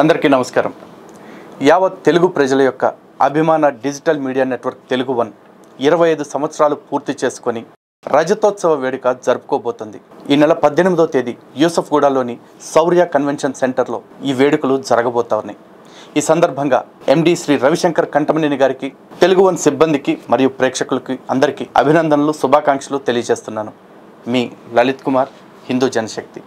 అందరికీ నమస్కారం. యావత్ తెలుగు ప్రజల యొక్క అభిమాన digital media network Telugu one 25 సంవత్సరాలు పూర్తి చేసుకొని రజతోత్సవ వేడుక జరుపుకోబోతుంది. ఈ నెల 18వ తేదీ యూసఫ్గూడలోని శౌర్య కన్వెన్షన్ సెంటర్లో ఈ వేడుకలు జరగబోతున్నాయి. ఈ సందర్భంగా ఎండి శ్రీ రవిశంకర్ కంటమనేని గారికి, తెలుగు వన్ సిబ్బందికి మరియు ప్రేక్షకులకి అందరికీ అభినందనలు, శుభాకాంక్షలు తెలియజేస్తున్నాను. మీ లలిత్ కుమార్, హిందూ జనశక్తి.